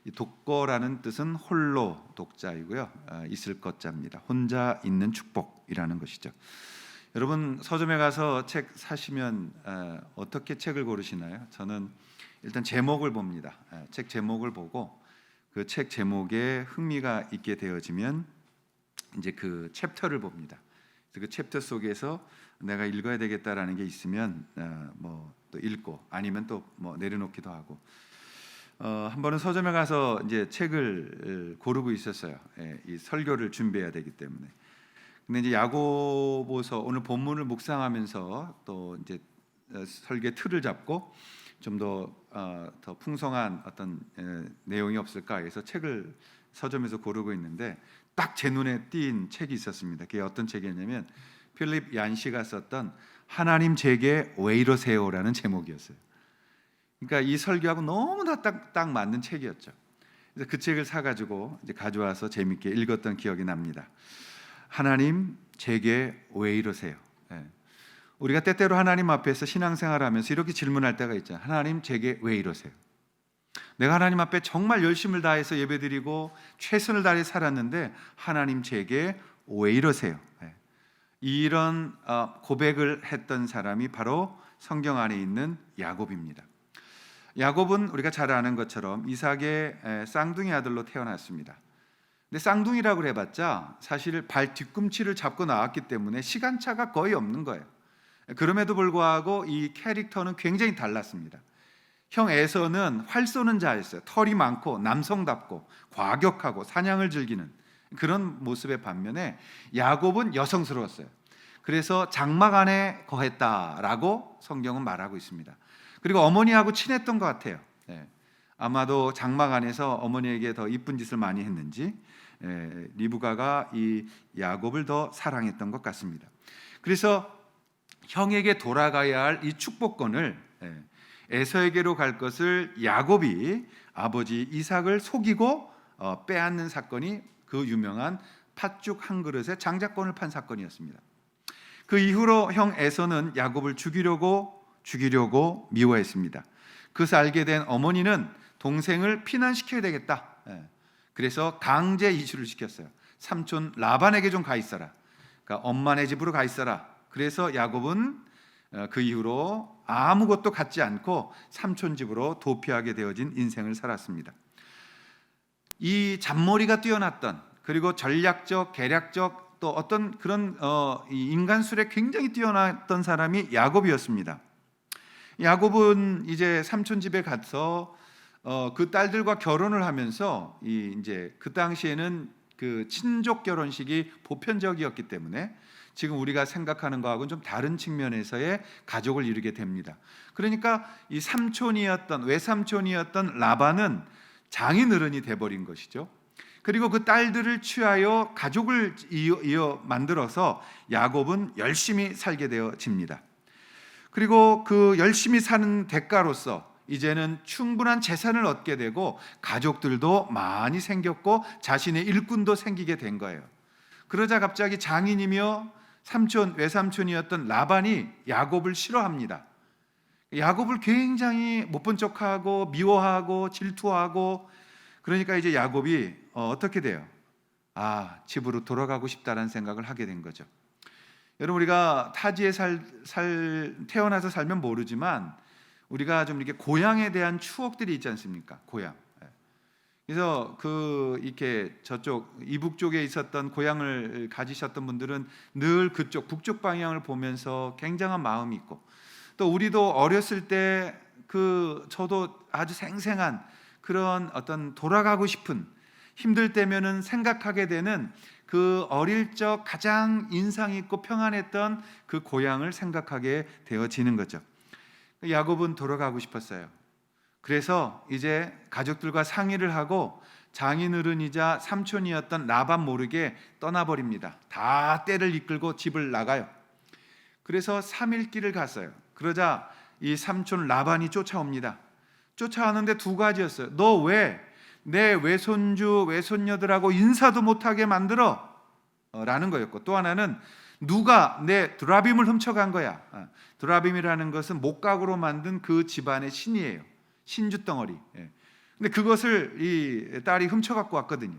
이 독거라는 뜻은 홀로 독자이고요. 있을 것자입니다. 혼자 있는 축복이라는 것이죠. 여러분 서점에 가서 책 사시면 어떻게 책을 고르시나요? 저는 일단 제목을 봅니다. 책 제목을 보고 그 책 제목에 흥미가 있게 되어지면 이제 그 챕터를 봅니다. 그 챕터 속에서 내가 읽어야 되겠다라는 게 있으면 뭐 또 읽고 아니면 또 뭐 내려놓기도 하고 한 번은 서점에 가서 이제 책을 고르고 있었어요. 이 설교를 준비해야 되기 때문에. 근데 이제 야고보서 오늘 본문을 묵상하면서 또 이제 설교 틀을 잡고 좀 더 풍성한 어떤 내용이 없을까 해서 책을 서점에서 고르고 있는데 딱 제 눈에 띈 책이 있었습니다. 그게 어떤 책이었냐면 필립 얀시가 썼던 하나님 제게 왜 이러세요라는 제목이었어요. 그러니까 이 설교하고 너무나 딱 맞는 책이었죠. 그래서 그 책을 사가지고 이제 가져와서 재밌게 읽었던 기억이 납니다. 하나님 제게 왜 이러세요? 우리가 때때로 하나님 앞에서 신앙생활하면서 이렇게 질문할 때가 있잖아요. 하나님 제게 왜 이러세요? 내가 하나님 앞에 정말 열심을 다해서 예배드리고 최선을 다해 살았는데 하나님 제게 왜 이러세요? 이런 고백을 했던 사람이 바로 성경 안에 있는 야곱입니다. 야곱은 우리가 잘 아는 것처럼 이삭의 쌍둥이 아들로 태어났습니다. 근데 쌍둥이라고 해봤자 사실 발 뒤꿈치를 잡고 나왔기 때문에 시간차가 거의 없는 거예요. 그럼에도 불구하고 이 캐릭터는 굉장히 달랐습니다. 형 에서는 활 쏘는 자였어요. 털이 많고 남성답고 과격하고 사냥을 즐기는 그런 모습의 반면에 야곱은 여성스러웠어요. 그래서 장막 안에 거했다라고 성경은 말하고 있습니다. 그리고 어머니하고 친했던 것 같아요. 아마도 장막 안에서 어머니에게 더 이쁜 짓을 많이 했는지 리브가가 이 야곱을 더 사랑했던 것 같습니다. 그래서 형에게 돌아가야 할 이 축복권을 에서에게로 갈 것을 야곱이 아버지 이삭을 속이고 빼앗는 사건이 그 유명한 팥죽 한 그릇에 장자권을 판 사건이었습니다. 그 이후로 형 에서는 야곱을 죽이려고 미워했습니다. 그것을 알게 된 어머니는 동생을 피난시켜야 되겠다. 그래서 강제 이주를 시켰어요. 삼촌 라반에게 좀 가 있어라. 그러니까 엄마네 집으로 가 있어라. 그래서 야곱은 그 이후로 아무것도 갖지 않고 삼촌 집으로 도피하게 되어진 인생을 살았습니다. 이 잔머리가 뛰어났던 그리고 전략적, 계략적 또 어떤 그런 인간술에 굉장히 뛰어났던 사람이 야곱이었습니다. 야곱은 이제 삼촌 집에 가서 그 딸들과 결혼을 하면서 이제 그 당시에는 그 친족 결혼식이 보편적이었기 때문에 지금 우리가 생각하는 거하고는 좀 다른 측면에서의 가족을 이루게 됩니다. 그러니까 이 외삼촌이었던 라반은 장인어른이 돼버린 것이죠. 그리고 그 딸들을 취하여 가족을 이어 만들어서 야곱은 열심히 살게 되어집니다. 그리고 그 열심히 사는 대가로서 이제는 충분한 재산을 얻게 되고 가족들도 많이 생겼고 자신의 일꾼도 생기게 된 거예요. 그러자 갑자기 장인이며 외삼촌이었던 라반이 야곱을 싫어합니다. 야곱을 굉장히 못 본 척하고 미워하고 질투하고 그러니까 이제 야곱이 어떻게 돼요? 집으로 돌아가고 싶다라는 생각을 하게 된 거죠. 여러분 우리가 타지에 태어나서 살면 모르지만 우리가 좀 이렇게 고향에 대한 추억들이 있지 않습니까? 고향. 그래서 이렇게 저쪽 이북 쪽에 있었던 고향을 가지셨던 분들은 늘 그쪽 북쪽 방향을 보면서 굉장한 마음이 있고 또 우리도 어렸을 때 저도 아주 생생한 그런 어떤 돌아가고 싶은 힘들 때면은 생각하게 되는 그 어릴 적 가장 인상 있고 평안했던 그 고향을 생각하게 되어지는 거죠. 야곱은 돌아가고 싶었어요. 그래서 이제 가족들과 상의를 하고 장인어른이자 삼촌이었던 라반 모르게 떠나버립니다. 다 때를 이끌고 집을 나가요. 그래서 3일 길을 갔어요. 그러자 이 삼촌 라반이 쫓아옵니다. 쫓아오는데 두 가지였어요. 너 왜 내 외손주 외손녀들하고 인사도 못하게 만들어? 라는 거였고 또 하나는 누가 내 드라빔을 훔쳐간 거야. 드라빔이라는 것은 목각으로 만든 그 집안의 신이에요. 신주덩어리. 근데 그것을 이 딸이 훔쳐 갖고 왔거든요.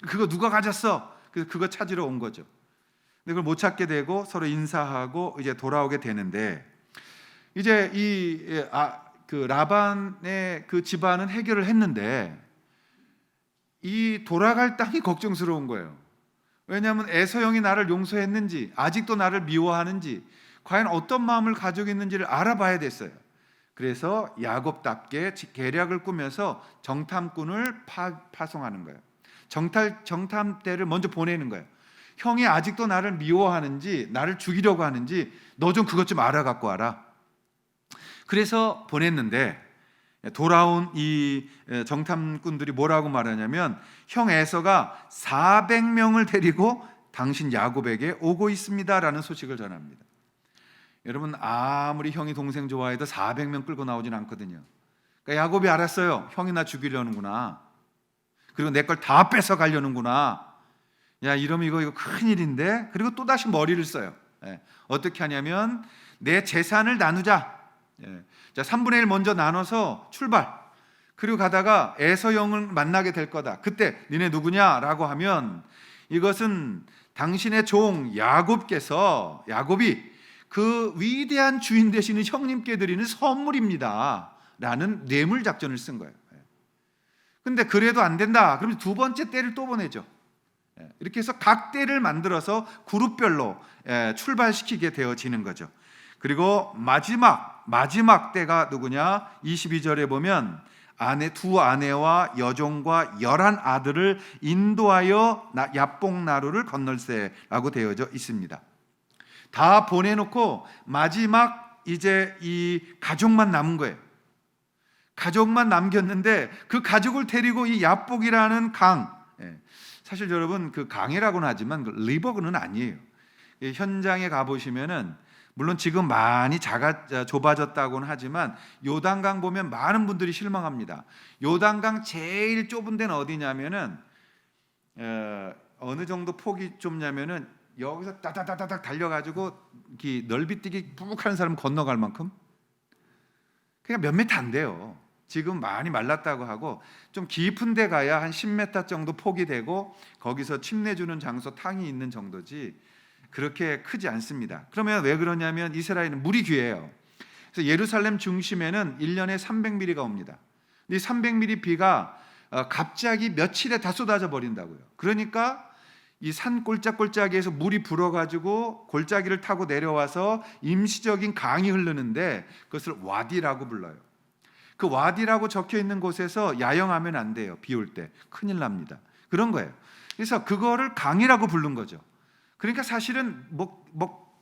그거 누가 가졌어? 그거 찾으러 온 거죠. 근데 그걸 못 찾게 되고 서로 인사하고 이제 돌아오게 되는데, 이제 그 라반의 그 집안은 해결을 했는데 이 돌아갈 땅이 걱정스러운 거예요. 왜냐하면 에서 형이 나를 용서했는지, 아직도 나를 미워하는지, 과연 어떤 마음을 가지고 있는지를 알아봐야 됐어요. 그래서 야곱답게 계략을 꾸며서 정탐꾼을 파송하는 거예요. 정탐대를 먼저 보내는 거예요. 형이 아직도 나를 미워하는지, 나를 죽이려고 하는지 너 좀 그것 좀 알아갖고 와라. 그래서 보냈는데, 돌아온 이 정탐꾼들이 뭐라고 말하냐면, 형 에서가 400명을 데리고 당신 야곱에게 오고 있습니다라는 소식을 전합니다. 여러분, 아무리 형이 동생 좋아해도 400명 끌고 나오진 않거든요. 그러니까 야곱이 알았어요. 형이 나 죽이려는구나. 그리고 내 걸 다 뺏어 가려는구나. 야, 이러면 이거 큰일인데. 그리고 또다시 머리를 써요. 어떻게 하냐면, 내 재산을 나누자. 자, 3분의 1 먼저 나눠서 출발. 그리고 가다가 에서 형을 만나게 될 거다. 그때 니네 누구냐라고 하면, 이것은 당신의 종 야곱이 그 위대한 주인 되시는 형님께 드리는 선물입니다 라는 뇌물 작전을 쓴 거예요. 근데 그래도 안 된다. 그러면 두 번째 떼를 또 보내죠. 이렇게 해서 각 떼를 만들어서 그룹별로 출발시키게 되어지는 거죠. 그리고 마지막 때가 누구냐? 22절에 보면 두 아내와 여종과 11 아들을 인도하여 야복나루를 건널세라고 되어져 있습니다. 다 보내놓고 마지막 이제 이 가족만 남은 거예요. 가족만 남겼는데 그 가족을 데리고 이 야복이라는 강, 사실 여러분 그 강이라고는 하지만 그 리버는 아니에요. 현장에 가보시면은 물론 지금 많이 좁아졌다고는 하지만 요단강 보면 많은 분들이 실망합니다. 요단강 제일 좁은 데는 어디냐면은 어느 정도 폭이 좁냐면은 여기서 따다다다닥 달려가지고 넓이뛰기 푹 하는 사람 건너갈 만큼, 그냥 몇 미터 안 돼요. 지금 많이 말랐다고 하고 좀 깊은 데 가야 한 10m 정도 폭이 되고 거기서 침내주는 장소 탕이 있는 정도지 그렇게 크지 않습니다. 그러면 왜 그러냐면 이스라엘은 물이 귀해요. 그래서 예루살렘 중심에는 1년에 300mm가 옵니다. 이 300mm 비가 갑자기 며칠에 다 쏟아져 버린다고요. 그러니까 이 산 골짜기에서 물이 불어가지고 골짜기를 타고 내려와서 임시적인 강이 흐르는데 그것을 와디라고 불러요. 그 와디라고 적혀 있는 곳에서 야영하면 안 돼요. 비 올 때 큰일 납니다. 그런 거예요. 그래서 그거를 강이라고 부른 거죠. 그러니까 사실은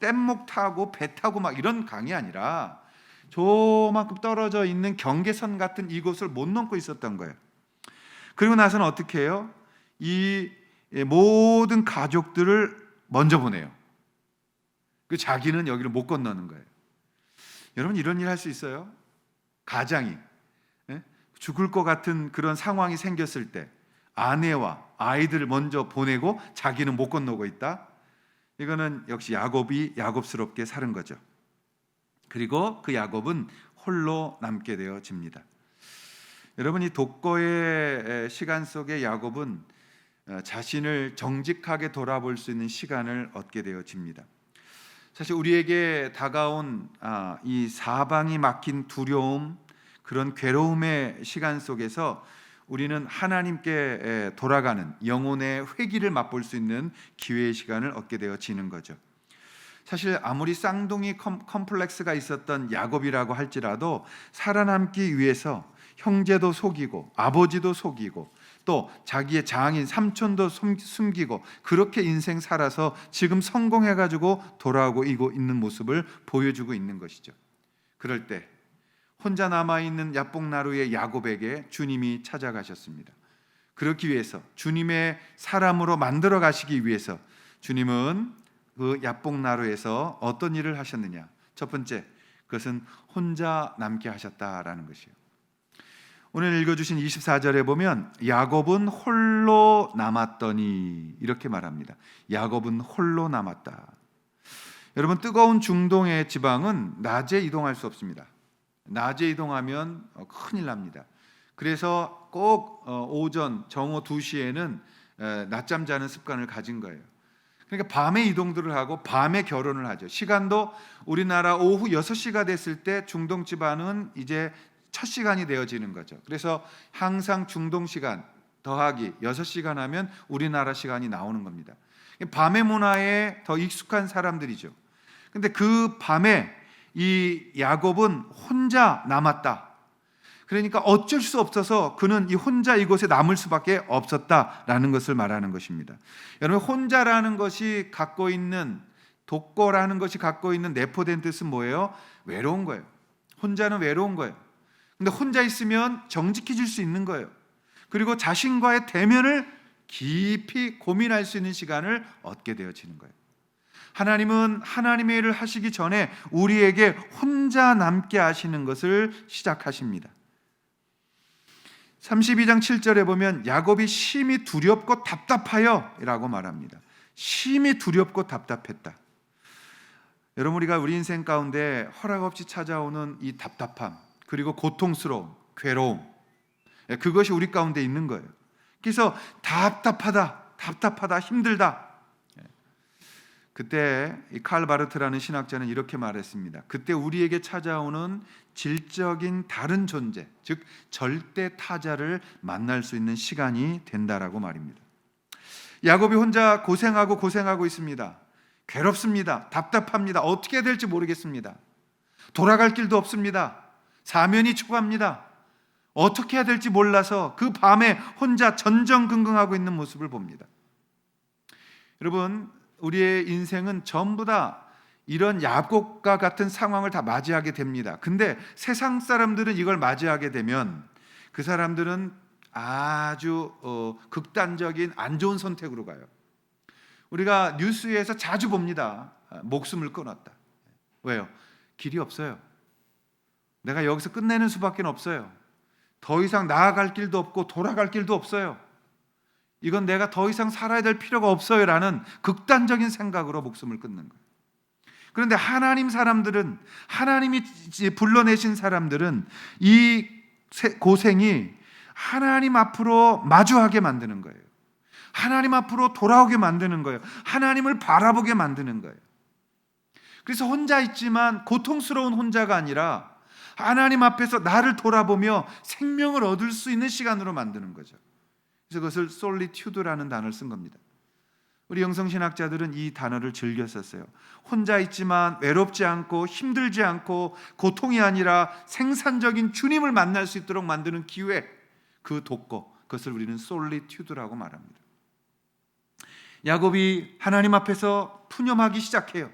뗏목 타고 배 타고 막 이런 강이 아니라 저만큼 떨어져 있는 경계선 같은 이곳을 못 넘고 있었던 거예요. 그리고 나서는 어떻게 해요? 이 모든 가족들을 먼저 보내요. 그 자기는 여기를 못 건너는 거예요. 여러분, 이런 일 할 수 있어요? 가장이 죽을 것 같은 그런 상황이 생겼을 때 아내와 아이들을 먼저 보내고 자기는 못 건너고 있다? 이거는 역시 야곱이 야곱스럽게 사는 거죠. 그리고 그 야곱은 홀로 남게 되어집니다. 여러분, 이 독거의 시간 속에 야곱은 자신을 정직하게 돌아볼 수 있는 시간을 얻게 되어집니다. 사실 우리에게 다가온 이 사방이 막힌 두려움, 그런 괴로움의 시간 속에서 우리는 하나님께 돌아가는 영혼의 회귀를 맛볼 수 있는 기회의 시간을 얻게 되어지는 거죠. 사실 아무리 쌍둥이 컴플렉스가 있었던 야곱이라고 할지라도 살아남기 위해서 형제도 속이고 아버지도 속이고 또 자기의 장인 삼촌도 숨기고 그렇게 인생 살아서 지금 성공해가지고 돌아오고 있는 모습을 보여주고 있는 것이죠. 그럴 때 혼자 남아있는 야복나루의 야곱에게 주님이 찾아가셨습니다. 그렇기 위해서, 주님의 사람으로 만들어 가시기 위해서 주님은 그 야복나루에서 어떤 일을 하셨느냐? 첫 번째, 그것은 혼자 남게 하셨다라는 것이에요. 오늘 읽어주신 24절에 보면 야곱은 홀로 남았더니 이렇게 말합니다. 야곱은 홀로 남았다. 여러분, 뜨거운 중동의 지방은 낮에 이동할 수 없습니다. 낮에 이동하면 큰일 납니다. 그래서 꼭 오전 정오 2시에는 낮잠 자는 습관을 가진 거예요. 그러니까 밤에 이동들을 하고 밤에 결혼을 하죠. 시간도 우리나라 오후 6시가 됐을 때 중동 집안은 이제 첫 시간이 되어지는 거죠. 그래서 항상 중동 시간 더하기 6시간 하면 우리나라 시간이 나오는 겁니다. 밤의 문화에 더 익숙한 사람들이죠. 근데 그 밤에 이 야곱은 혼자 남았다. 그러니까 어쩔 수 없어서 그는 이 혼자 이곳에 남을 수밖에 없었다라는 것을 말하는 것입니다. 여러분, 혼자라는 것이 갖고 있는, 독거라는 것이 갖고 있는 내포된 뜻은 뭐예요? 외로운 거예요. 혼자는 외로운 거예요. 근데 혼자 있으면 정직해질 수 있는 거예요. 그리고 자신과의 대면을 깊이 고민할 수 있는 시간을 얻게 되어지는 거예요. 하나님은 하나님의 일을 하시기 전에 우리에게 혼자 남게 하시는 것을 시작하십니다. 32장 7절에 보면 야곱이 심히 두렵고 답답하여 라고 말합니다. 심히 두렵고 답답했다. 여러분, 우리가 우리 인생 가운데 허락 없이 찾아오는 이 답답함, 그리고 고통스러움, 괴로움, 그것이 우리 가운데 있는 거예요. 그래서 답답하다, 힘들다. 그때 이 칼 바르트라는 신학자는 이렇게 말했습니다. 그때 우리에게 찾아오는 질적인 다른 존재, 즉 절대 타자를 만날 수 있는 시간이 된다라고 말입니다. 야곱이 혼자 고생하고 있습니다. 괴롭습니다. 답답합니다. 어떻게 해야 될지 모르겠습니다. 돌아갈 길도 없습니다. 사면이 초과합니다. 어떻게 해야 될지 몰라서 그 밤에 혼자 전전긍긍하고 있는 모습을 봅니다. 여러분, 우리의 인생은 전부 다 이런 야곱과 같은 상황을 다 맞이하게 됩니다. 근데 세상 사람들은 이걸 맞이하게 되면 그 사람들은 아주 극단적인 안 좋은 선택으로 가요. 우리가 뉴스에서 자주 봅니다. 목숨을 끊었다. 왜요? 길이 없어요. 내가 여기서 끝내는 수밖에 없어요. 더 이상 나아갈 길도 없고 돌아갈 길도 없어요. 이건 내가 더 이상 살아야 될 필요가 없어요 라는 극단적인 생각으로 목숨을 끊는 거예요. 그런데 하나님 사람들은, 하나님이 불러내신 사람들은 이 고생이 하나님 앞으로 마주하게 만드는 거예요. 하나님 앞으로 돌아오게 만드는 거예요. 하나님을 바라보게 만드는 거예요. 그래서 혼자 있지만 고통스러운 혼자가 아니라 하나님 앞에서 나를 돌아보며 생명을 얻을 수 있는 시간으로 만드는 거죠. 그래서 그것을 솔리튜드라는 단어를 쓴 겁니다. 우리 영성신학자들은 이 단어를 즐겨 썼어요. 혼자 있지만 외롭지 않고 힘들지 않고 고통이 아니라 생산적인 주님을 만날 수 있도록 만드는 기회, 그 독거, 그것을 우리는 솔리튜드라고 말합니다. 야곱이 하나님 앞에서 푸념하기 시작해요.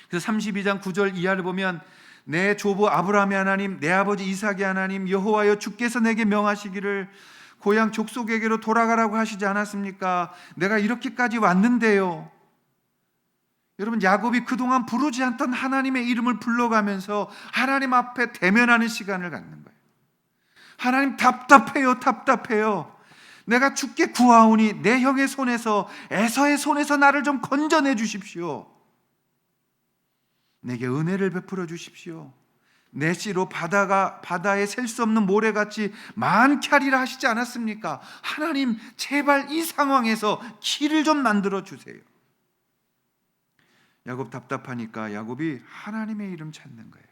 그래서 32장 9절 이하를 보면 내 조부 아브라함의 하나님, 내 아버지 이삭의 하나님 여호와여, 주께서 내게 명하시기를 고향 족속에게로 돌아가라고 하시지 않았습니까? 내가 이렇게까지 왔는데요. 여러분, 야곱이 그동안 부르지 않던 하나님의 이름을 불러가면서 하나님 앞에 대면하는 시간을 갖는 거예요. 하나님, 답답해요. 내가 주께 구하오니 내 형의 손에서, 에서의 손에서 나를 좀 건져내 주십시오. 내게 은혜를 베풀어 주십시오. 내 씨로 바다에 셀 수 없는 모래같이 많게 하리라 하시지 않았습니까? 하나님, 제발 이 상황에서 길을 좀 만들어 주세요. 야곱 답답하니까 야곱이 하나님의 이름 찾는 거예요.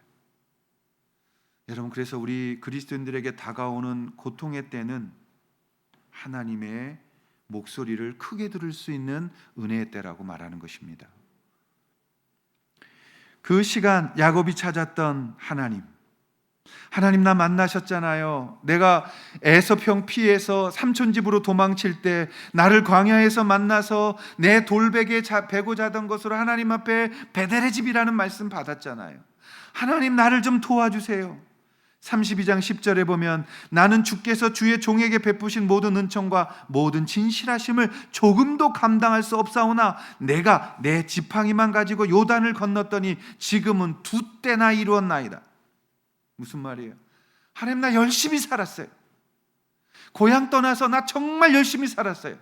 여러분, 그래서 우리 그리스도인들에게 다가오는 고통의 때는 하나님의 목소리를 크게 들을 수 있는 은혜의 때라고 말하는 것입니다. 그 시간 야곱이 찾았던 하나님, 나 만나셨잖아요. 내가 에서평 피해서 삼촌 집으로 도망칠 때 나를 광야에서 만나서 내 돌베개에 베고 자던 것으로 하나님 앞에 베델의 집이라는 말씀 받았잖아요. 하나님, 나를 좀 도와주세요. 32장 10절에 보면 나는 주께서 주의 종에게 베푸신 모든 은총과 모든 진실하심을 조금도 감당할 수 없사오나 내가 내 지팡이만 가지고 요단을 건넜더니 지금은 2때나 이루었나이다. 무슨 말이에요? 하나님, 나 열심히 살았어요. 고향 떠나서 나 정말 열심히 살았어요.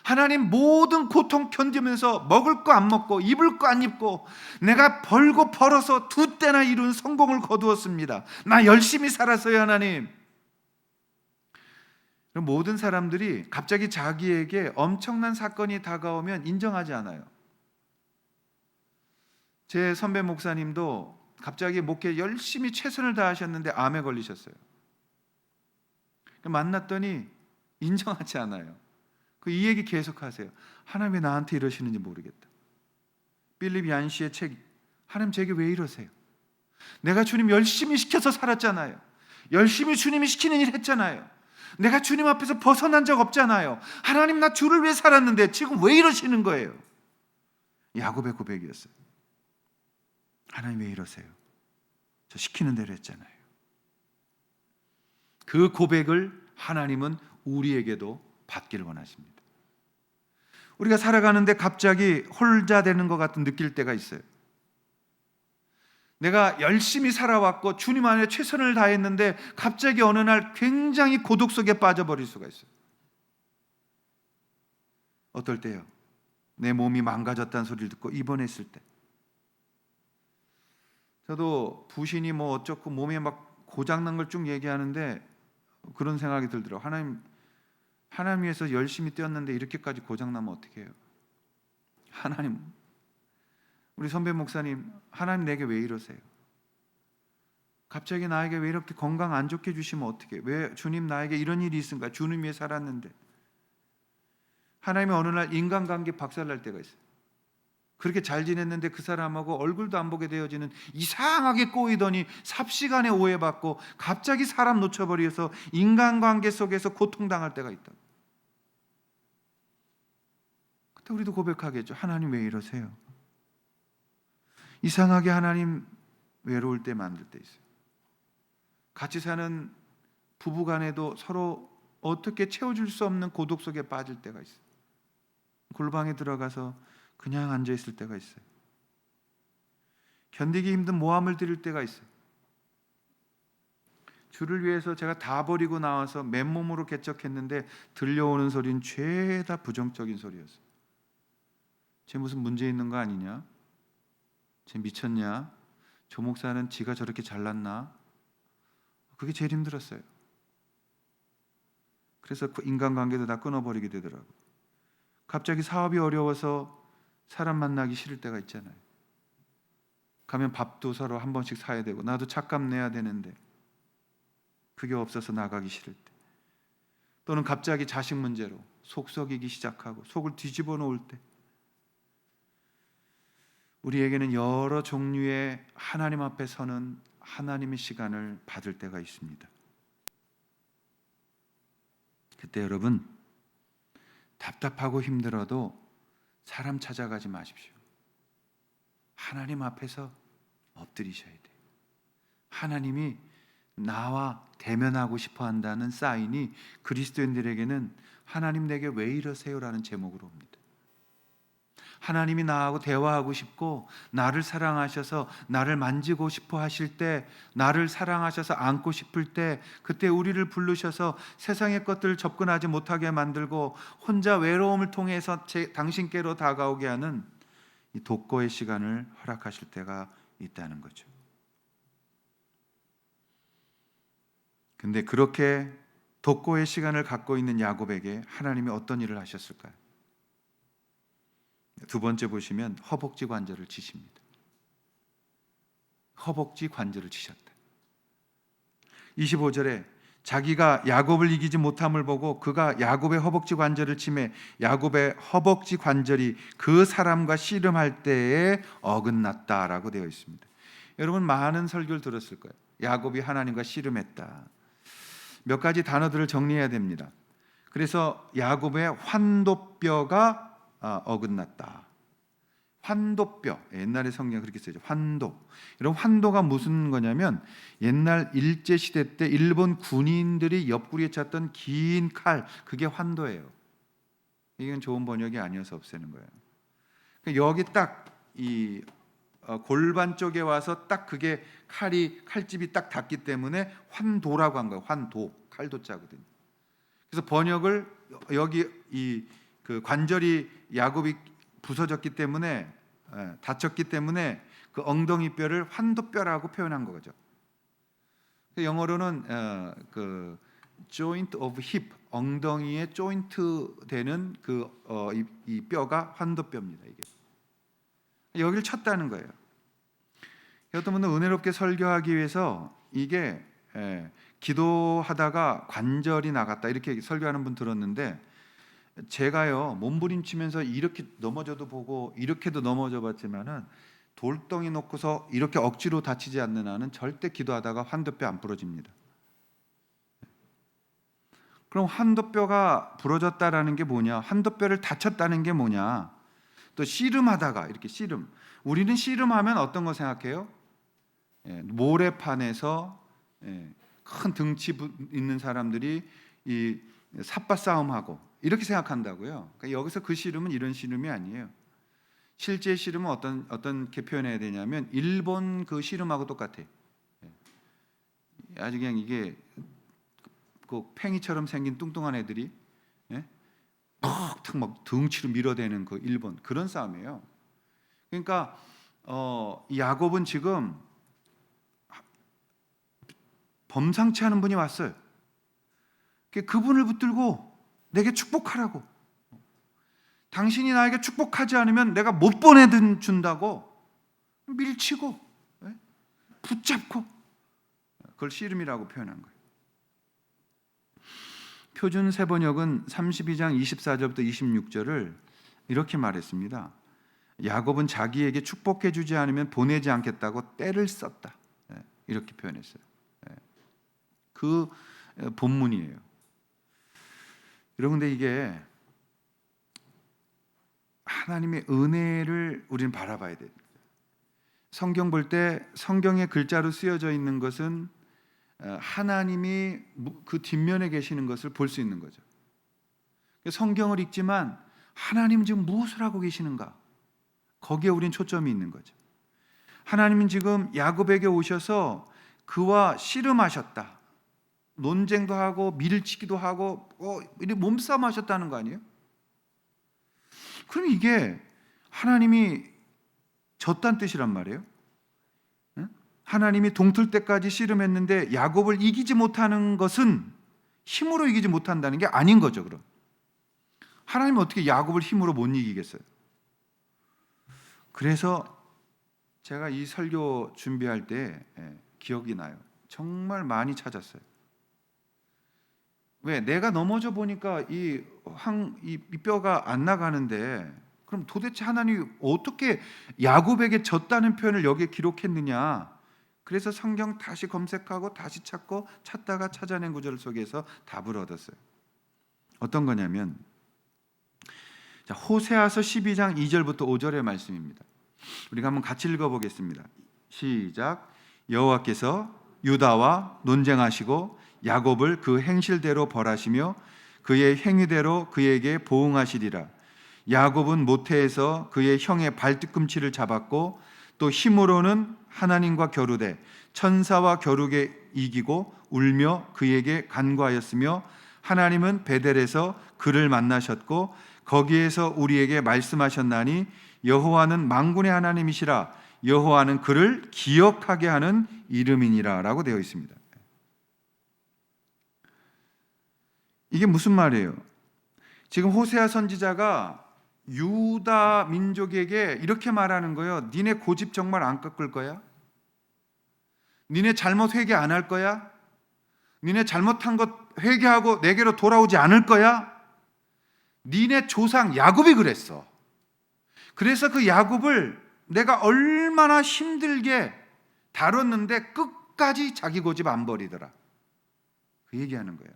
하나님, 모든 고통 견디면서 먹을 거 안 먹고 입을 거 안 입고 내가 벌고 벌어서 2때나 이룬 성공을 거두었습니다. 나 열심히 살았어요, 하나님. 그럼 모든 사람들이 갑자기 자기에게 엄청난 사건이 다가오면 인정하지 않아요. 제 선배 목사님도 갑자기 목회 열심히 최선을 다하셨는데 암에 걸리셨어요. 만났더니 인정하지 않아요. 이 얘기 계속하세요. 하나님 왜 나한테 이러시는지 모르겠다. 빌립 얀시의 책, 하나님 제게 왜 이러세요? 내가 주님 열심히 시켜서 살았잖아요. 열심히 주님이 시키는 일 했잖아요. 내가 주님 앞에서 벗어난 적 없잖아요. 하나님 나 주를 위해 살았는데 지금 왜 이러시는 거예요? 야곱의 고백이었어요. 하나님 왜 이러세요? 저 시키는 대로 했잖아요. 그 고백을 하나님은 우리에게도 받기를 원하십니다. 우리가 살아가는데 갑자기 홀자 되는 것 같은 느낄 때가 있어요. 내가 열심히 살아왔고 주님 안에 최선을 다했는데 갑자기 어느 날 굉장히 고독 속에 빠져버릴 수가 있어요. 어떨 때요? 내 몸이 망가졌다는 소리를 듣고 입원했을 때. 저도 부신이 뭐 어쩌고 몸에 막 고장난 걸 쭉 얘기하는데 그런 생각이 들더라고요. 하나님 위해서 열심히 뛰었는데 이렇게까지 고장나면 어떻게 해요? 하나님, 우리 선배 목사님, 하나님 내게 왜 이러세요? 갑자기 나에게 왜 이렇게 건강 안 좋게 주시면 어떻게 해요? 왜 주님 나에게 이런 일이 있은가? 주님 위해 살았는데. 하나님이 어느 날 인간관계 박살날 때가 있어요. 그렇게 잘 지냈는데 그 사람하고 얼굴도 안 보게 되어지는, 이상하게 꼬이더니 삽시간에 오해받고 갑자기 사람 놓쳐버려서 인간관계 속에서 고통당할 때가 있다. 그때 우리도 고백하겠죠. 하나님 왜 이러세요? 이상하게 하나님 외로울 때 만들 때 있어요. 같이 사는 부부간에도 서로 어떻게 채워줄 수 없는 고독 속에 빠질 때가 있어요. 골방에 들어가서 그냥 앉아있을 때가 있어요. 견디기 힘든 모함을 드릴 때가 있어요. 주를 위해서 제가 다 버리고 나와서 맨몸으로 개척했는데 들려오는 소리는 죄다 부정적인 소리였어요. 쟤 무슨 문제 있는 거 아니냐? 쟤 미쳤냐? 조 목사는 지가 저렇게 잘났나? 그게 제일 힘들었어요. 그래서 그 인간관계도 다 끊어버리게 되더라고요. 갑자기 사업이 어려워서 사람 만나기 싫을 때가 있잖아요. 가면 밥도 서로 한 번씩 사야 되고 나도 찻값 내야 되는데 그게 없어서 나가기 싫을 때, 또는 갑자기 자식 문제로 속 썩이기 시작하고 속을 뒤집어 놓을 때, 우리에게는 여러 종류의 하나님 앞에 서는 하나님의 시간을 받을 때가 있습니다. 그때 여러분, 답답하고 힘들어도 사람 찾아가지 마십시오. 하나님 앞에서 엎드리셔야 돼요. 하나님이 나와 대면하고 싶어 한다는 사인이 그리스도인들에게는 하나님 내게 왜 이러세요라는 제목으로 옵니다. 하나님이 나하고 대화하고 싶고 나를 사랑하셔서 나를 만지고 싶어 하실 때, 나를 사랑하셔서 안고 싶을 때, 그때 우리를 부르셔서 세상의 것들을 접근하지 못하게 만들고 혼자 외로움을 통해서 당신께로 다가오게 하는 이 독거의 시간을 허락하실 때가 있다는 거죠. 근데 그렇게 독거의 시간을 갖고 있는 야곱에게 하나님이 어떤 일을 하셨을까요? 두 번째 보시면 허벅지 관절을 치십니다. 허벅지 관절을 치셨다. 25절에 자기가 야곱을 이기지 못함을 보고 그가 야곱의 허벅지 관절을 치매 야곱의 허벅지 관절이 그 사람과 씨름할 때에 어긋났다라고 되어 있습니다. 여러분 많은 설교를 들었을 거예요. 야곱이 하나님과 씨름했다. 몇 가지 단어들을 정리해야 됩니다. 그래서 야곱의 환도뼈가 어긋났다. 환도뼈, 옛날에 성경 그렇게 쓰죠. 환도. 이런 환도가 무슨 거냐면 옛날 일제 시대 때 일본 군인들이 옆구리에 찼던 긴 칼, 그게 환도예요. 이건 좋은 번역이 아니어서 없애는 거예요. 여기 딱 이 골반 쪽에 와서 딱 그게 칼집이 딱 닿기 때문에 환도라고 한 거예요. 환도, 칼도자거든요. 그래서 번역을 여기 그 관절이 야곱이 부서졌기 때문에 다쳤기 때문에 그 엉덩이 뼈를 환도뼈라고 표현한 거죠. 영어로는 joint of hip, 엉덩이에 조인트 되는 이 뼈가 환도뼈입니다. 이게 여기를 쳤다는 거예요. 어떤 분은 은혜롭게 설교하기 위해서 이게 기도하다가 관절이 나갔다 이렇게 설교하는 분 들었는데, 제가요 몸부림치면서 이렇게 넘어져도 보고 이렇게도 넘어져 봤지만은 돌덩이 놓고서 이렇게 억지로 다치지 않는 한은 절대 기도하다가 환도뼈 안 부러집니다. 그럼 환도뼈가 부러졌다라는 게 뭐냐? 환도뼈를 다쳤다는 게 뭐냐? 또 씨름하다가 이렇게 씨름. 우리는 씨름하면 어떤 거 생각해요? 모래판에서 큰 등치 있는 사람들이 이 삿바 싸움하고 이렇게 생각한다고요. 그러니까 여기서 그 씨름은 이런 씨름이 아니에요. 실제 씨름은 어떻게 표현해야 되냐면 일본 그 씨름하고 똑같아요. 아주 그냥 이게 그 팽이처럼 생긴 뚱뚱한 애들이 막 등치로 밀어대는 그 일본 그런 싸움이에요. 그러니까 야곱은 지금 범상치 않은 분이 왔어요. 그분을 붙들고 내게 축복하라고. 당신이 나에게 축복하지 않으면 내가 못 보내준다고 밀치고 붙잡고 그걸 씨름이라고 표현한 거예요. 표준 세번역은 32장 24절부터 26절을 이렇게 말했습니다. 야곱은 자기에게 축복해 주지 않으면 보내지 않겠다고 때를 썼다. 이렇게 표현했어요. 그 본문이에요. 여러분, 근데 이게 하나님의 은혜를 우리는 바라봐야 돼요. 성경 볼 때 성경의 글자로 쓰여져 있는 것은 하나님이 그 뒷면에 계시는 것을 볼 수 있는 거죠. 성경을 읽지만 하나님 지금 무엇을 하고 계시는가? 거기에 우린 초점이 있는 거죠. 하나님은 지금 야곱에게 오셔서 그와 씨름하셨다. 논쟁도 하고 밀치기도 하고 이렇게 몸싸움 하셨다는 거 아니에요? 그럼 이게 하나님이 졌다는 뜻이란 말이에요. 하나님이 동틀 때까지 씨름했는데 야곱을 이기지 못하는 것은 힘으로 이기지 못한다는 게 아닌 거죠. 그럼 하나님은 어떻게 야곱을 힘으로 못 이기겠어요? 그래서 제가 이 설교 준비할 때 기억이 나요. 정말 많이 찾았어요. 왜? 내가 넘어져 보니까 이 뼈가 안 나가는데, 그럼 도대체 하나님이 어떻게 야곱에게 졌다는 표현을 여기에 기록했느냐? 그래서 성경 다시 검색하고 다시 찾고 찾다가 찾아낸 구절 속에서 답을 얻었어요. 어떤 거냐면 호세아서 12장 2절부터 5절의 말씀입니다. 우리가 한번 같이 읽어보겠습니다. 시작. 여호와께서 유다와 논쟁하시고 야곱을 그 행실대로 벌하시며 그의 행위대로 그에게 보응하시리라. 야곱은 모태에서 그의 형의 발뒤꿈치를 잡았고 또 힘으로는 하나님과 겨루되 천사와 겨루게 이기고 울며 그에게 간구하였으며 하나님은 베델에서 그를 만나셨고 거기에서 우리에게 말씀하셨나니 여호와는 만군의 하나님이시라. 여호와는 그를 기억하게 하는 이름이니라 라고 되어 있습니다. 이게 무슨 말이에요? 지금 호세아 선지자가 유다 민족에게 이렇게 말하는 거예요. 니네 고집 정말 안 꺾을 거야? 니네 잘못 회개 안 할 거야? 니네 잘못한 것 회개하고 내게로 돌아오지 않을 거야? 니네 조상 야곱이 그랬어. 그래서 그 야곱을 내가 얼마나 힘들게 다뤘는데 끝까지 자기 고집 안 버리더라. 그 얘기하는 거예요.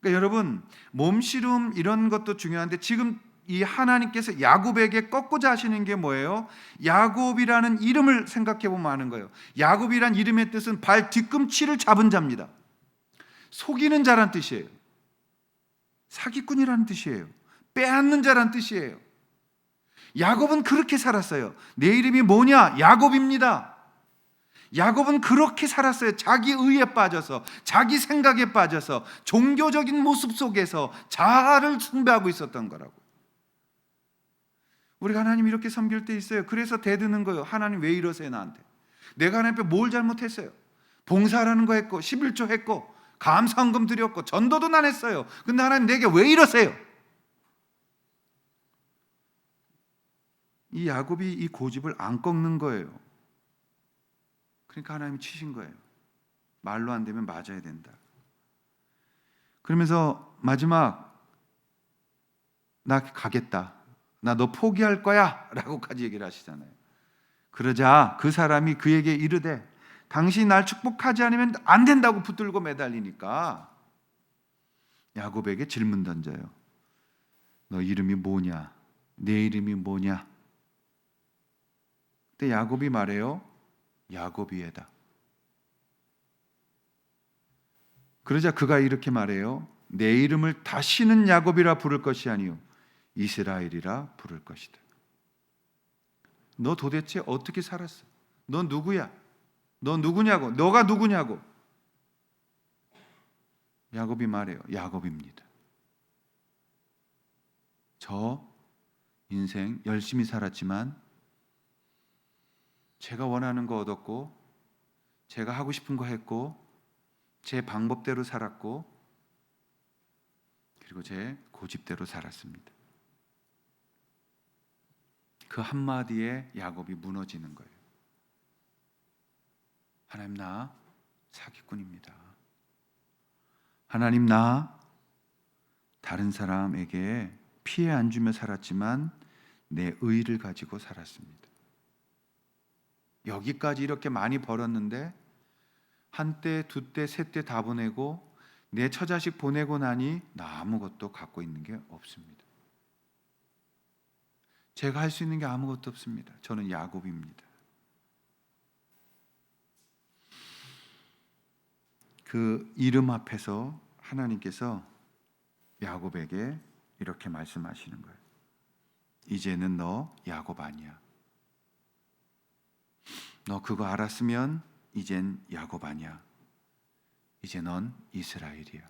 그러니까 여러분, 몸씨름 이런 것도 중요한데 지금 이 하나님께서 야곱에게 꺾고자 하시는 게 뭐예요? 야곱이라는 이름을 생각해 보면 아는 거예요. 야곱이란 이름의 뜻은 발 뒤꿈치를 잡은 자입니다. 속이는 자란 뜻이에요. 사기꾼이라는 뜻이에요. 빼앗는 자란 뜻이에요. 야곱은 그렇게 살았어요. 내 이름이 뭐냐? 야곱입니다. 야곱은 그렇게 살았어요. 자기 의에 빠져서, 자기 생각에 빠져서, 종교적인 모습 속에서 자아를 숭배하고 있었던 거라고. 우리가 하나님 이렇게 섬길 때 있어요. 그래서 대드는 거예요. 하나님 왜 이러세요 나한테? 내가 하나님 앞에 뭘 잘못했어요? 봉사하라는 거 했고 11조 했고 감사헌금 드렸고 전도도 난 했어요. 근데 하나님 내게 왜 이러세요? 이 야곱이 이 고집을 안 꺾는 거예요. 그러니까 하나님이 치신 거예요. 말로 안 되면 맞아야 된다. 그러면서 마지막 나 가겠다. 나 너 포기할 거야 라고까지 얘기를 하시잖아요. 그러자 그 사람이 그에게 이르되 당신이 날 축복하지 않으면 안 된다고 붙들고 매달리니까 야곱에게 질문 던져요. 너 이름이 뭐냐? 내 이름이 뭐냐? 그때 야곱이 말해요. 야곱이에다. 그러자 그가 이렇게 말해요. 내 이름을 다시는 야곱이라 부를 것이 아니요 이스라엘이라 부를 것이다. 너 도대체 어떻게 살았어? 너 누구야? 너 누구냐고? 너가 누구냐고? 야곱이 말해요. 야곱입니다. 저 인생 열심히 살았지만 제가 원하는 거 얻었고 제가 하고 싶은 거 했고 제 방법대로 살았고 그리고 제 고집대로 살았습니다. 그 한마디에 야곱이 무너지는 거예요. 하나님 나 사기꾼입니다. 하나님 나 다른 사람에게 피해 안 주며 살았지만 내 의를 가지고 살았습니다. 여기까지 이렇게 많이 벌었는데 한때, 두때, 세때 다 보내고 내 처자식 보내고 나니 나 아무것도 갖고 있는 게 없습니다. 제가 할 수 있는 게 아무것도 없습니다. 저는 야곱입니다. 그 이름 앞에서 하나님께서 야곱에게 이렇게 말씀하시는 거예요. 이제는 너 야곱 아니야. 너 그거 알았으면 이젠 야곱 아니야. 이제 넌 이스라엘이야.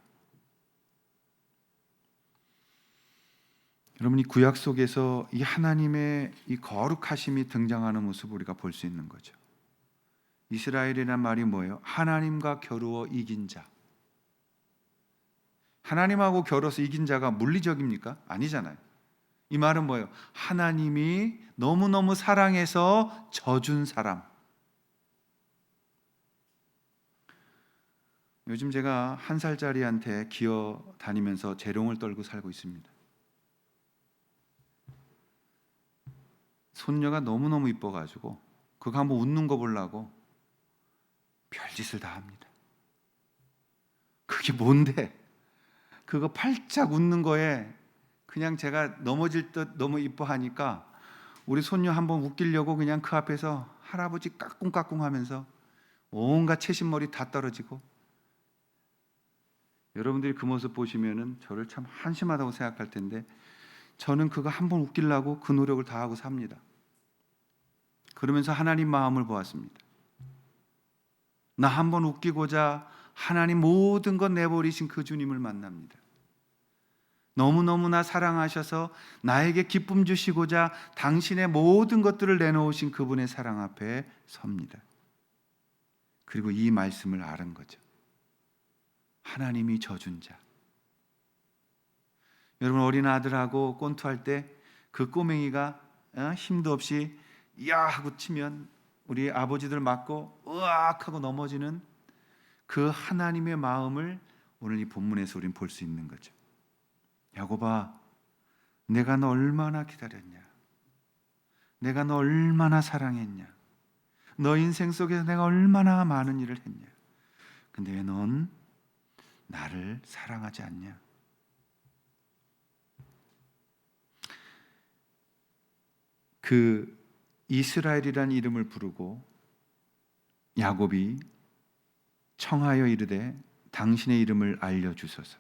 여러분 이 구약 속에서 이 하나님의 이 거룩하심이 등장하는 모습을 우리가 볼 수 있는 거죠. 이스라엘이란 말이 뭐예요? 하나님과 겨루어 이긴 자. 하나님하고 겨뤄서 이긴 자가 물리적입니까? 아니잖아요. 이 말은 뭐예요? 하나님이 너무너무 사랑해서 져준 사람. 요즘 제가 1살짜리한테 기어 다니면서 재롱을 떨고 살고 있습니다. 손녀가 너무너무 이뻐가지고 그거 한번 웃는 거 보려고 별짓을 다 합니다. 그게 뭔데? 그거 팔짝 웃는 거에 그냥 제가 넘어질 듯 너무 이뻐하니까 우리 손녀 한번 웃기려고 그냥 그 앞에서 할아버지 까꿍까꿍 하면서 온갖 채신머리 다 떨어지고, 여러분들이 그 모습 보시면은 저를 참 한심하다고 생각할 텐데 저는 그거 한번 웃기려고 그 노력을 다 하고 삽니다. 그러면서 하나님 마음을 보았습니다. 나 한번 웃기고자 하나님 모든 것 내버리신 그 주님을 만납니다. 너무너무나 사랑하셔서 나에게 기쁨 주시고자 당신의 모든 것들을 내놓으신 그분의 사랑 앞에 섭니다. 그리고 이 말씀을 아는 거죠. 하나님이 져준 자. 여러분 어린 아들하고 꼰투할 때 그 꼬맹이가 힘도 없이 야 하고 치면 우리 아버지들 맞고 으악 하고 넘어지는 그 하나님의 마음을 오늘 이 본문에서 우리는 볼 수 있는 거죠. 야곱아, 내가 너 얼마나 기다렸냐? 내가 너 얼마나 사랑했냐? 너 인생 속에서 내가 얼마나 많은 일을 했냐? 근데 왜 넌 나를 사랑하지 않냐? 그 이스라엘이라는 이름을 부르고 야곱이 청하여 이르되 당신의 이름을 알려주소서.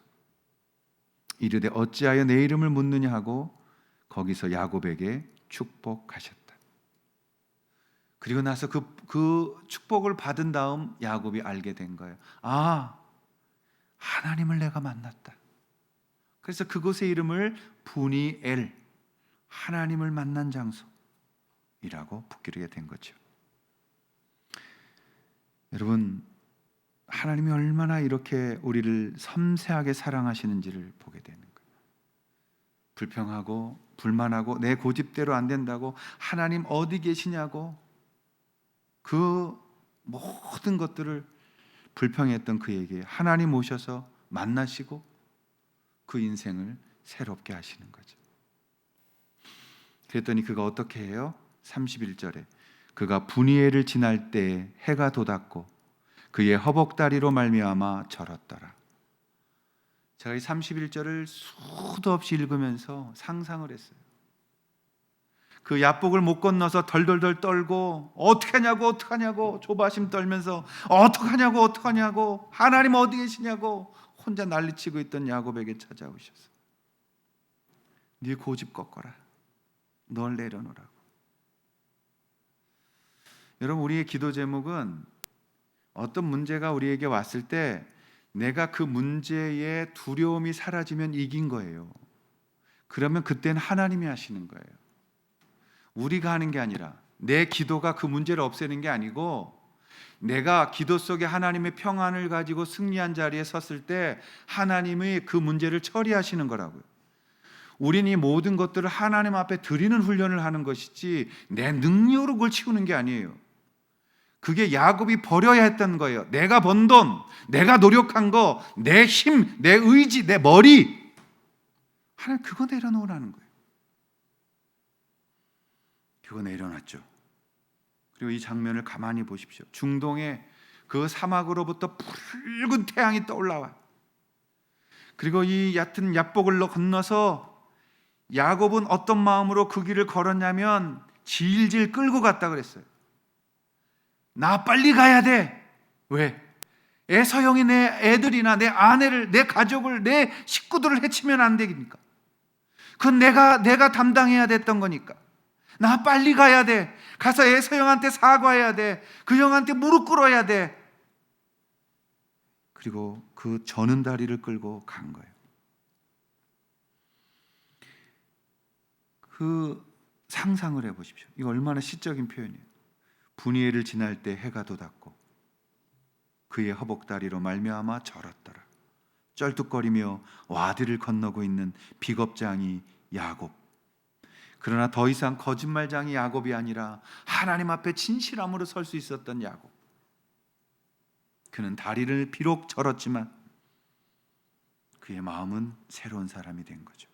이르되 어찌하여 내 이름을 묻느냐 하고 거기서 야곱에게 축복하셨다. 그리고 나서 그 축복을 받은 다음 야곱이 알게 된 거예요. 아, 하나님을 내가 만났다. 그래서 그곳의 이름을 부니엘, 하나님을 만난 장소이라고 붙이게 된 거죠. 여러분, 하나님이 얼마나 이렇게 우리를 섬세하게 사랑하시는지를 보게 되는 거예요. 불평하고 불만하고 내 고집대로 안 된다고 하나님 어디 계시냐고 그 모든 것들을 불평했던 그에게 하나님 오셔서 만나시고 그 인생을 새롭게 하시는 거죠. 그랬더니 그가 어떻게 해요? 31절에 그가 분이엘을 지날 때 해가 돋았고 그의 허벅다리로 말미암아 절었더라. 제가 이 31절을 수도 없이 읽으면서 상상을 했어요. 그 야복을 못 건너서 덜덜덜 떨고 어떡하냐고 조바심 떨면서 어떡하냐고 하나님 어디 계시냐고 혼자 난리치고 있던 야곱에게 찾아오셔서 네 고집 꺾어라, 널 내려놓으라고. 여러분, 우리의 기도 제목은 어떤 문제가 우리에게 왔을 때 내가 그 문제의 두려움이 사라지면 이긴 거예요. 그러면 그때는 하나님이 하시는 거예요. 우리가 하는 게 아니라 내 기도가 그 문제를 없애는 게 아니고 내가 기도 속에 하나님의 평안을 가지고 승리한 자리에 섰을 때 하나님이 그 문제를 처리하시는 거라고요. 우리는 이 모든 것들을 하나님 앞에 드리는 훈련을 하는 것이지 내 능력으로 그걸 치우는 게 아니에요. 그게 야곱이 버려야 했던 거예요. 내가 번 돈, 내가 노력한 거, 내 힘, 내 의지, 내 머리, 하나님 그거 내려놓으라는 거예요. 그거 내려놨죠. 그리고 이 장면을 가만히 보십시오. 중동의 그 사막으로부터 붉은 태양이 떠올라와. 그리고 이 얕은 야복을 건너서 야곱은 어떤 마음으로 그 길을 걸었냐면 질질 끌고 갔다 그랬어요. 나 빨리 가야 돼. 왜? 에서 형이 내 애들이나 내 아내를, 내 가족을, 내 식구들을 해치면 안 되니까. 그건 내가 담당해야 됐던 거니까. 나 빨리 가야 돼. 가서 에서 형한테 사과해야 돼. 그 형한테 무릎 꿇어야 돼. 그리고 그 저는 다리를 끌고 간 거예요. 그 상상을 해보십시오. 이거 얼마나 시적인 표현이에요. 분이엘을 지날 때 해가 돋았고 그의 허벅다리로 말미암아 절었더라. 쩔뚝거리며 와디를 건너고 있는 비겁장이 야곱. 그러나 더 이상 거짓말장이 야곱이 아니라 하나님 앞에 진실함으로 설 수 있었던 야곱. 그는 다리를 비록 절었지만 그의 마음은 새로운 사람이 된 거죠.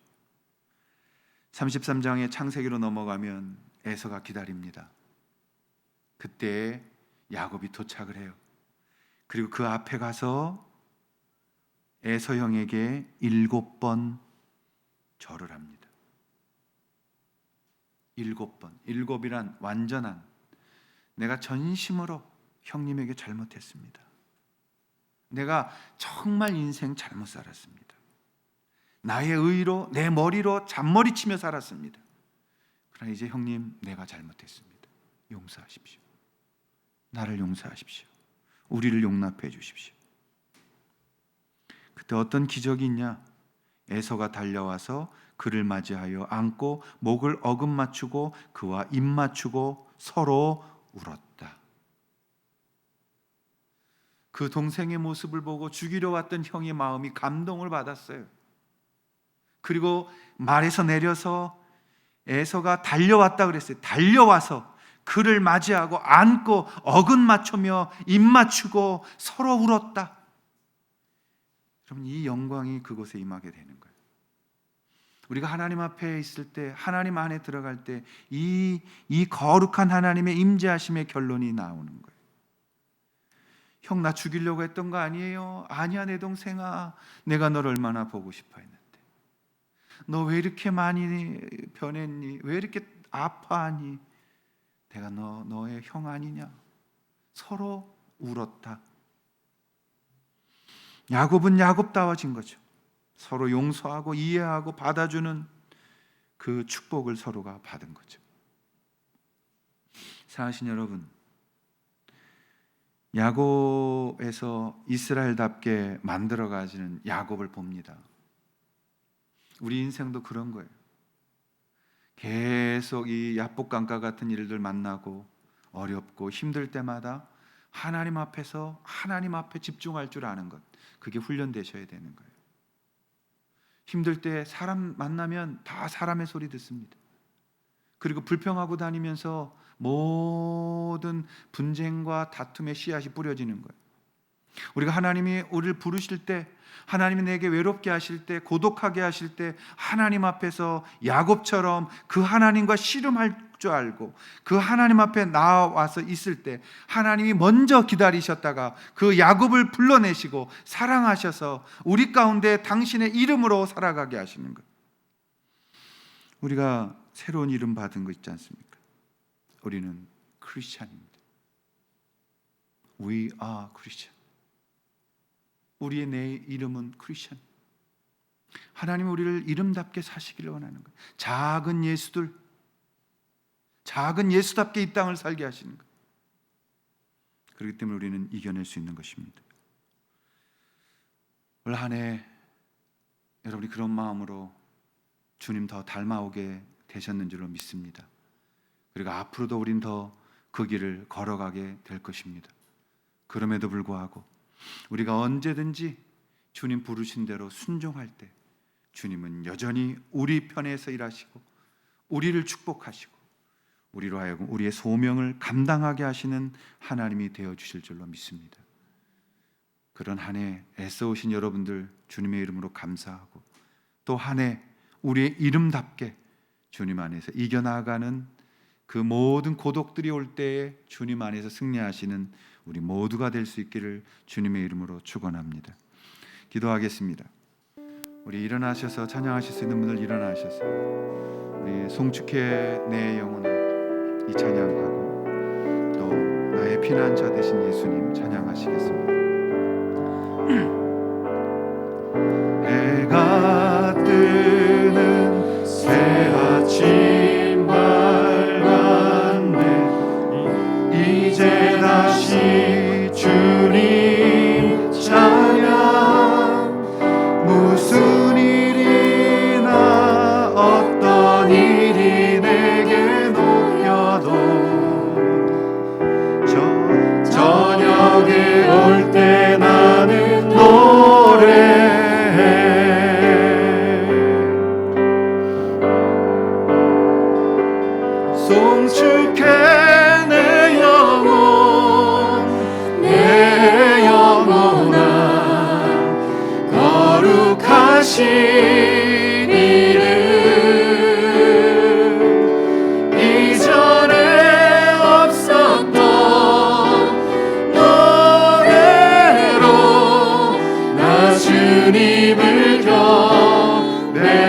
33장의 창세기로 넘어가면 에서가 기다립니다. 그때 야곱이 도착을 해요. 그리고 그 앞에 가서 에서 형에게 7번 절을 합니다. 7번. 7이란 완전한, 내가 전심으로 형님에게 잘못했습니다. 내가 정말 인생 잘못 살았습니다. 나의 의로, 내 머리로 잔머리치며 살았습니다. 그러나 이제 형님, 내가 잘못했습니다. 용서하십시오. 나를 용서하십시오. 우리를 용납해 주십시오. 그때 어떤 기적이 있냐? 에서가 달려와서 그를 맞이하여 안고 목을 어금 맞추고 그와 입 맞추고 서로 울었다. 그 동생의 모습을 보고 죽이려 왔던 형의 마음이 감동을 받았어요. 그리고 말에서 내려서 에서가 달려왔다 그랬어요. 달려와서 그를 맞이하고 안고 어금 맞추며 입 맞추고 서로 울었다. 그럼 이 영광이 그곳에 임하게 되는 거예요. 우리가 하나님 앞에 있을 때, 하나님 안에 들어갈 때 이 거룩한 하나님의 임재하심의 결론이 나오는 거예요. 형, 나 죽이려고 했던 거 아니에요? 아니야, 내 동생아. 내가 널 얼마나 보고 싶어 했는데. 너 왜 이렇게 많이 변했니? 왜 이렇게 아파하니? 내가 너의 형 아니냐? 서로 울었다. 야곱은 야곱다워진 거죠. 서로 용서하고 이해하고 받아주는 그 축복을 서로가 받은 거죠. 사랑하신 여러분, 야곱에서 이스라엘답게 만들어가지는 야곱을 봅니다. 우리 인생도 그런 거예요. 계속 이 야복강가 같은 일들 만나고 어렵고 힘들 때마다 하나님 앞에서 하나님 앞에 집중할 줄 아는 것, 그게 훈련되셔야 되는 거예요. 힘들 때 사람 만나면 다 사람의 소리 듣습니다. 그리고 불평하고 다니면서 모든 분쟁과 다툼의 씨앗이 뿌려지는 거예요. 우리가 하나님이 우리를 부르실 때, 하나님이 내게 외롭게 하실 때, 고독하게 하실 때, 하나님 앞에서 야곱처럼 그 하나님과 씨름할 줄 알고 그 하나님 앞에 나와서 있을 때, 하나님이 먼저 기다리셨다가 그 야곱을 불러내시고 사랑하셔서 우리 가운데 당신의 이름으로 살아가게 하시는 것. 우리가 새로운 이름 받은 거 있지 않습니까? 우리는 크리스찬입니다. We are Christian. 우리의 내 이름은 크리스천. 하나님은 우리를 이름답게 사시기를 원하는 거예요. 작은 예수들, 작은 예수답게 이 땅을 살게 하시는 거예요. 그렇기 때문에 우리는 이겨낼 수 있는 것입니다. 올 한 해 여러분이 그런 마음으로 주님 더 닮아오게 되셨는 줄로 믿습니다. 그리고 앞으로도 우린 더 그 길을 걸어가게 될 것입니다. 그럼에도 불구하고 우리가 언제든지 주님 부르신 대로 순종할 때 주님은 여전히 우리 편에서 일하시고 우리를 축복하시고 우리로 하여금 우리의 소명을 감당하게 하시는 하나님이 되어주실 줄로 믿습니다. 그런 한 해 애써오신 여러분들 주님의 이름으로 감사하고, 또 한 해 우리의 이름답게 주님 안에서 이겨나가는 그 모든 고독들이 올 때에 주님 안에서 승리하시는 우리 모두가 될 수 있기를 주님의 이름으로 축원합니다. 기도하겠습니다. 우리 일어나셔서 찬양하실 수 있는 분들 일어나셔서 우리 송축해 내 영혼아 이 찬양하고, 또 나의 피난처 되신 예수님 찬양하시겠습니다. 해가 뜨는 새 아침 밝았네. 이제 다시 주님 찬양. 무슨 일이나 어떤 일이 내게 놓여도 저녁에 올 때 나는 송축해 내 영혼아 거룩하신 이름. 이전에 없었던 노래로 나 주님을 경배해.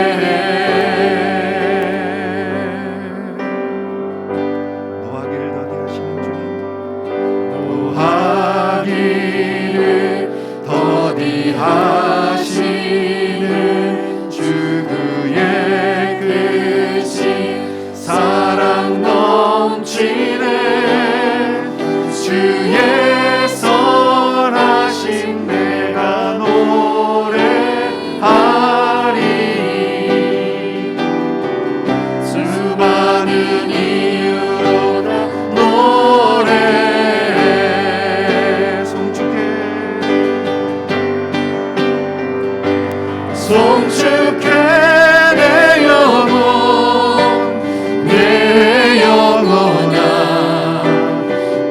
하시는 주 그의 크신 사랑 넘치네. 주의 선하심 내가 노래하리. 수많은 이유로 나 노래해. 송축해 내 영혼아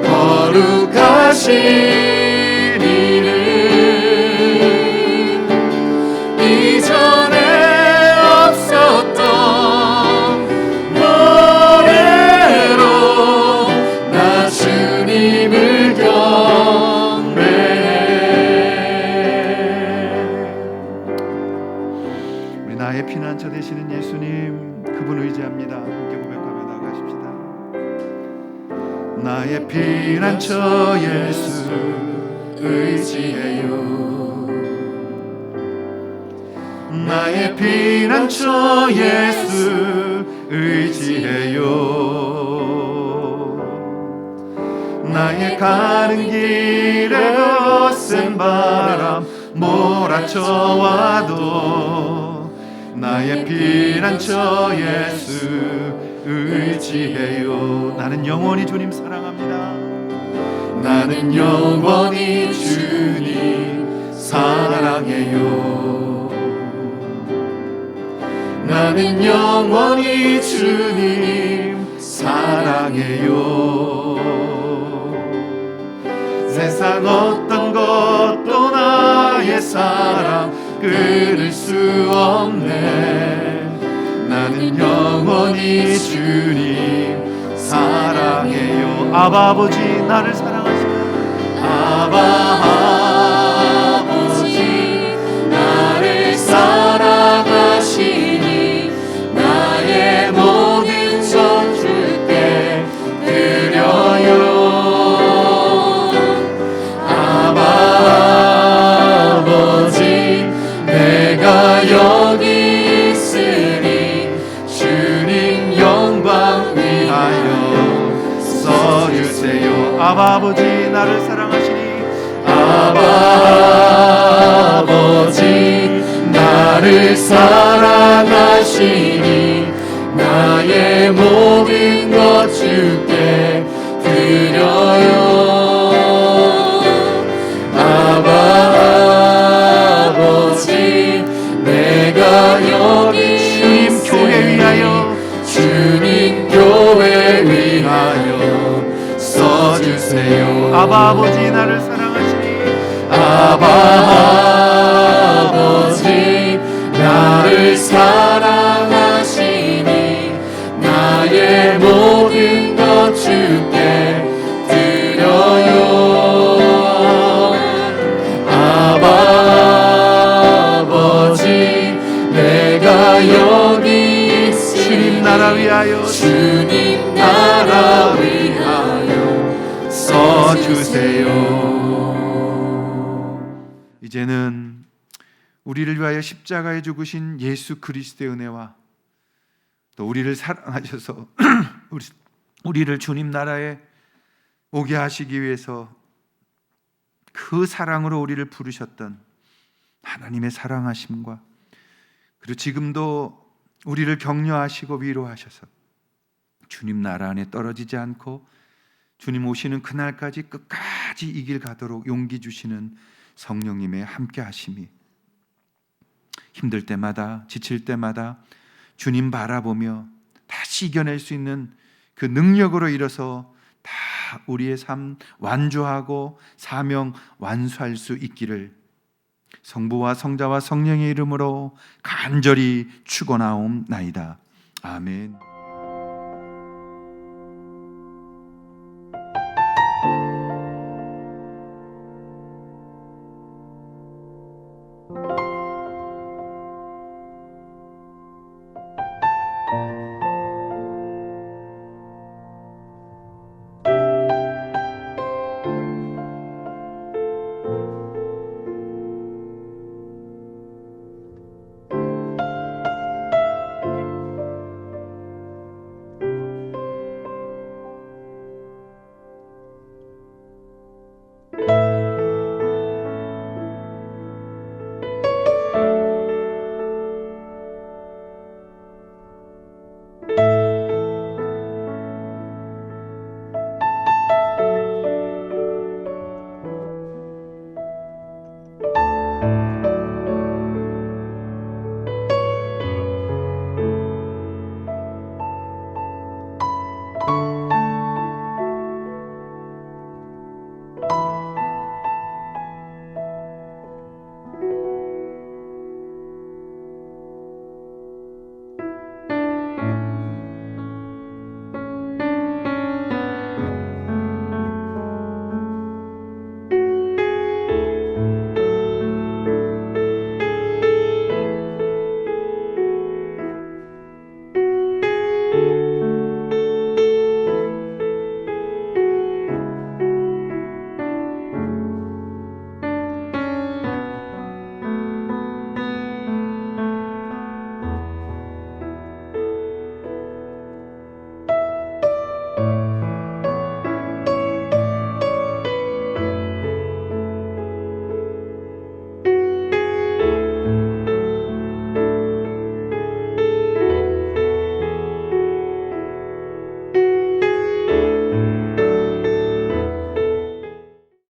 거룩하신 이름. 이전에 없었던 노래로 나 주님을 경배해. 나의 피난처 되시는 예수님, 그분 의지합니다. 함께 고백하며 나가십시다. 나의 피난처 예수 의지해요. 나의 피난처 예수 의지해요. 나의 가는 길에 거센 바람 몰아쳐와도 나의 피난처 예수 의지해요. 나는 영원히 주님 사랑합니다. 나는 영원히 주님 사랑해요. 나는 영원히 주님 사랑해요. 세상 어떤 것도 나의 사랑 끊을 수 없네. 나는 영원히 주님 사랑해요. 아바 아버지 나를 사랑하시네. 아바 아버지 나를 사랑하시니 나의 모든 것 주께 드려요. 아바 아버지 내가 여기 있으니 주님 영광 위하여 써주세요. 아바 아버지 나를 사랑하시니 아바 아버지 나를 사랑하시니 나의 모든 것 주께 드려요. 아바 아버지 내가 여기 주님 교회 위하여 주님 교회 위하여 써주세요. 아바 아버지 나를 사랑하시니 아바 아버지 나를 사랑하시니 나의 모든 것 주께 드려요. 아바 아버지 내가 여기 있으니 주님 나라 위하여 주님 나라 위하여 써주세요. 이제는 우리를 위하여 십자가에 죽으신 예수 그리스도의 은혜와 또 우리를 사랑하셔서 우리를 주님 나라에 오게 하시기 위해서 그 사랑으로 우리를 부르셨던 하나님의 사랑하심과 그리고 지금도 우리를 격려하시고 위로하셔서 주님 나라 안에 떨어지지 않고 주님 오시는 그날까지 끝까지 이 길 가도록 용기 주시는 성령님의 함께 하심이 힘들 때마다 지칠 때마다 주님 바라보며 다시 이겨낼 수 있는 그 능력으로 일어서 다 우리의 삶 완주하고 사명 완수할 수 있기를 성부와 성자와 성령의 이름으로 간절히 축원하옵나이다. 아멘.